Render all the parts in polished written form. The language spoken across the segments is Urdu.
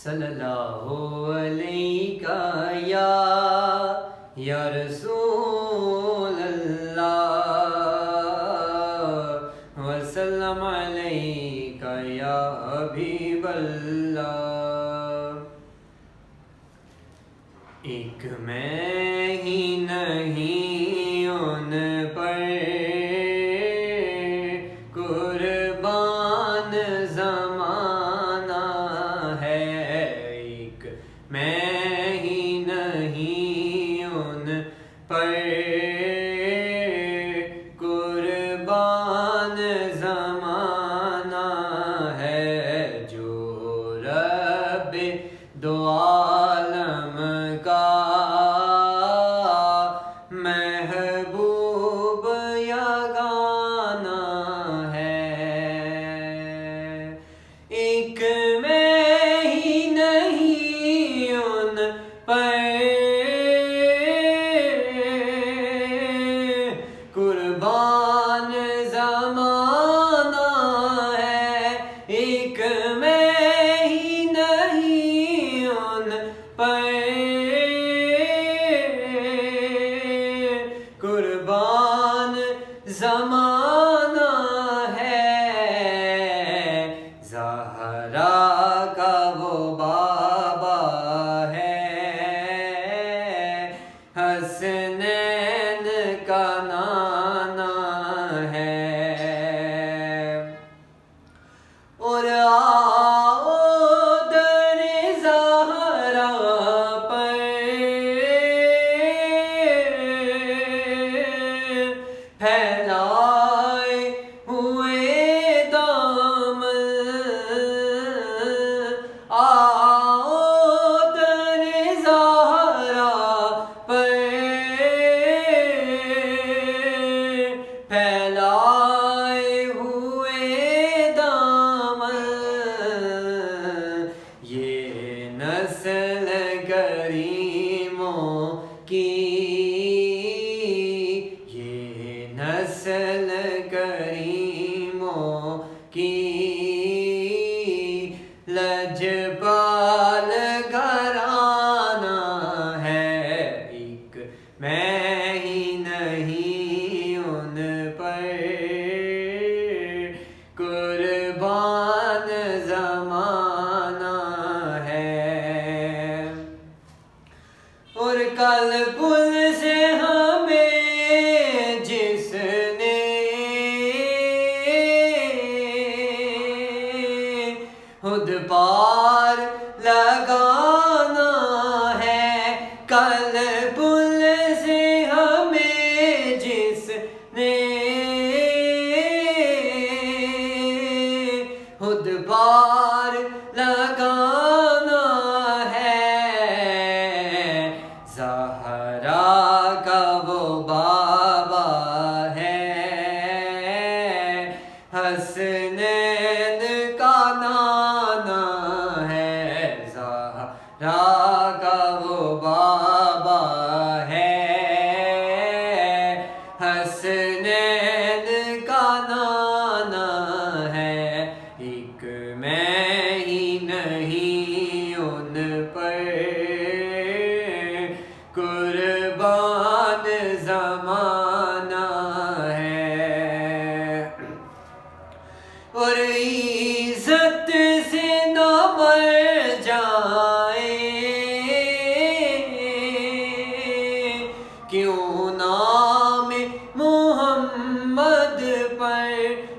صلی اللہ علیہ یا رسول اللہ وسلم علیک یا حبیب اللہ۔ ایک میں ہی نہیں ان پر قربان زمانہ ہے، ایک میں ہی نہیں ان پر قربان زمانہ ہے، جو رب دو عالم کا محبوب یگانہ ہے۔ ایک میں ہی نہیں ان پر قربان زمانہ ہے، ایک میں ہی نہیں ان پر قربان زمانہ ہے، زہرا کا وہ بابا ہے، حسنین کا نانا ہے، اور آؤ در زہرا پر پھیلائے ہوئے دامن، آؤ در زہرا پر پھیلائے ہوئے دامن، یہ نسل کریموں کی، نسل کریموں کی لجپال گھرانہ ہے، ایک میں ہی نہیں ان پر قربان زمانہ ہے، اور کل پل سے ہمیں جس نے خود پار لگانا ہے، کل پل سے ہمیں جس نے خود پار لگانا ہے، زہرا کا وہ بابا ہے، حسنین کا نانا ہے، زہرا کا وہ بابا ہے، حسنین کا نانا ہے، ایک میں ہی نہیں ان پر قربان زمانہ ہے، اور عزت سے نہ مر جائیں کیوں نام محمد پر،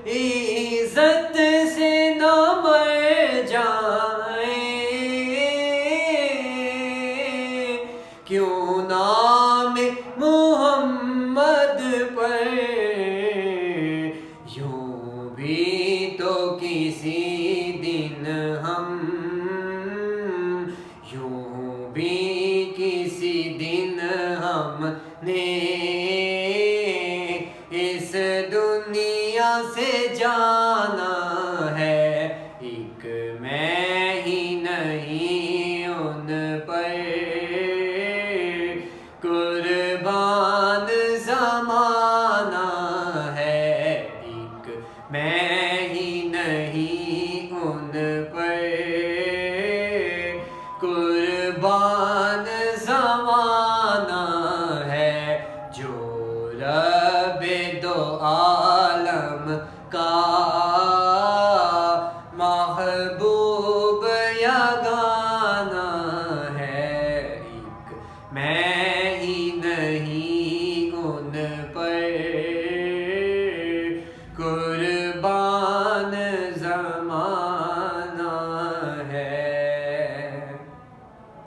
عزت سے نہ مر جائیں کیوں نام محمد پر، یوں بھی تو کسی دن ہم، یوں بھی کسی دن ہم نے اس دنیا سے جانا ہے، ایک میں ہی نہیں ان پر قربان زمانہ ہے، ایک میں ہی نہیں ان پر جو